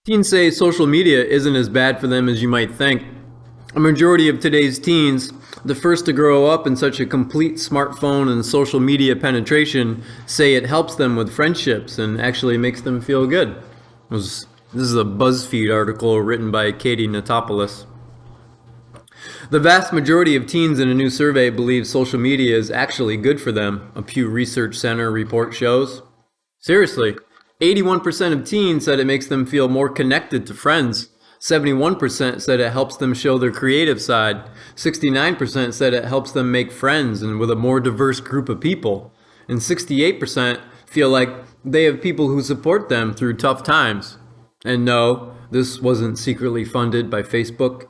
Teens say social media isn't as bad for them as you might think. A majority of today's teens, the first to grow up in such a complete smartphone and social media penetration, say it helps them with friendships and actually makes them feel good. This is a BuzzFeed article written by Katie Natopoulos. The vast majority of teens in a new survey believe social media is actually good for them, a Pew Research Center report shows. Seriously, 81% of teens said it makes them feel more connected to friends. 71% said it helps them show their creative side. 69% said it helps them make friends and with a more diverse group of people. And 68% feel like they have people who support them through tough times. And no, this wasn't secretly funded by Facebook.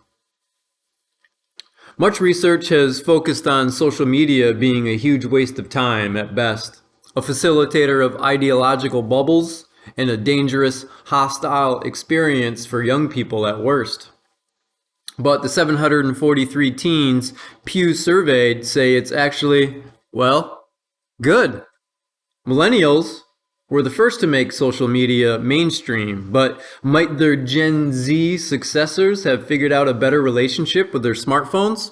Much research has focused on social media being a huge waste of time at best, a facilitator of ideological bubbles, and a dangerous, hostile experience for young people at worst. But the 743 teens Pew surveyed say it's actually, well, good. Millennials were the first to make social media mainstream, but might their Gen Z successors have figured out a better relationship with their smartphones?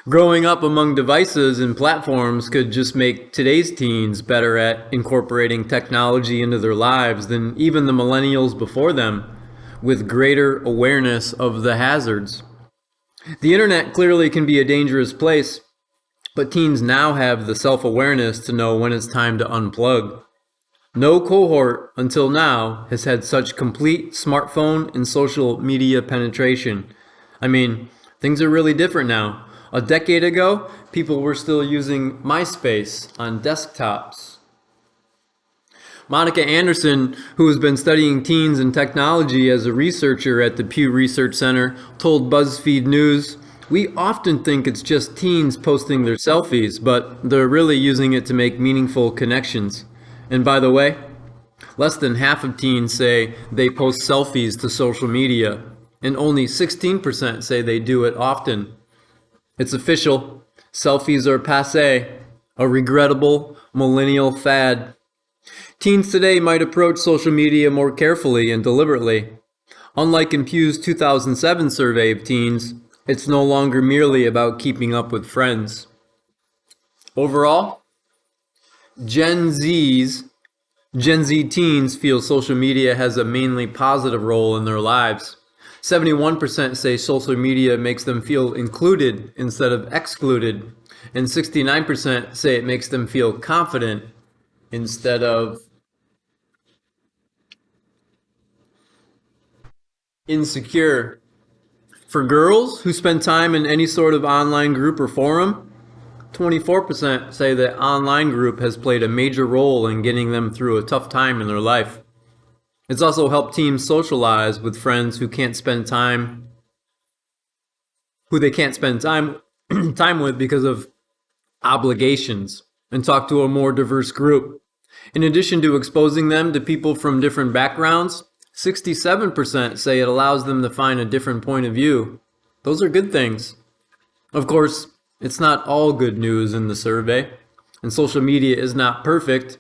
Growing up among devices and platforms could just make today's teens better at incorporating technology into their lives than even the millennials before them, with greater awareness of the hazards. The internet clearly can be a dangerous place, but teens now have the self-awareness to know when it's time to unplug. No cohort until now has had such complete smartphone and social media penetration. I mean, things are really different now. A decade ago, people were still using MySpace on desktops. Monica Anderson, who has been studying teens and technology as a researcher at the Pew Research Center, told BuzzFeed News, "We often think it's just teens posting their selfies, but they're really using it to make meaningful connections. And by the way, less than half of teens say they post selfies to social media, and only 16% say they do it often. It's official. Selfies are passé, a regrettable millennial fad." Teens today might approach social media more carefully and deliberately. Unlike in Pew's 2007 survey of teens, it's no longer merely about keeping up with friends. Overall, Gen Z teens feel social media has a mainly positive role in their lives. 71% say social media makes them feel included instead of excluded, and 69% say it makes them feel confident instead of insecure. For girls who spend time in any sort of online group or forum, 24% say that online group has played a major role in getting them through a tough time in their life. It's also helped teens socialize with friends who they can't spend time time with because of obligations, and talk to a more diverse group. In addition to exposing them to people from different backgrounds, 67% say it allows them to find a different point of view. Those are good things. Of course, it's not all good news in the survey, and social media is not perfect.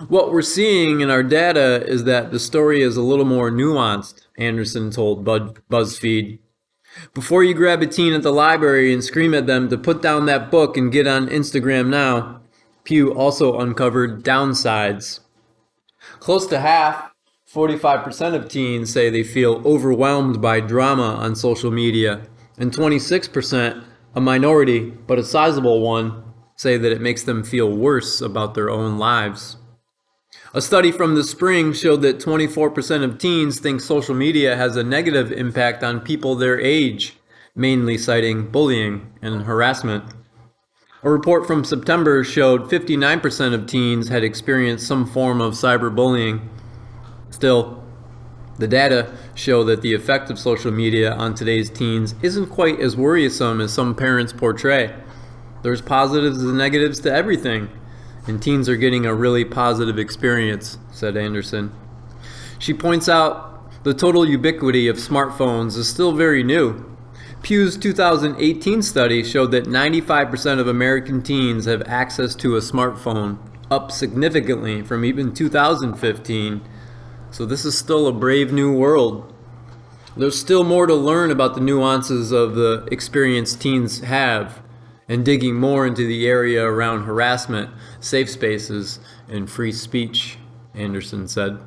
What we're seeing in our data is that the story is a little more nuanced, Anderson told BuzzFeed. Before you grab a teen at the library and scream at them to put down that book and get on Instagram now, Pew also uncovered downsides. Close to half, 45% of teens say they feel overwhelmed by drama on social media, and 26%, a minority but a sizable one, say that it makes them feel worse about their own lives. A study from the spring showed that 24% of teens think social media has a negative impact on people their age, mainly citing bullying and harassment. A report from September showed 59% of teens had experienced some form of cyberbullying. Still, the data show that the effect of social media on today's teens isn't quite as worrisome as some parents portray. There's positives and negatives to everything, and teens are getting a really positive experience, said Anderson. She points out the total ubiquity of smartphones is still very new. Pew's 2018 study showed that 95% of American teens have access to a smartphone, up significantly from even 2015. So this is still a brave new world. There's still more to learn about the nuances of the experience teens have, and digging more into the area around harassment, safe spaces, and free speech, Anderson said.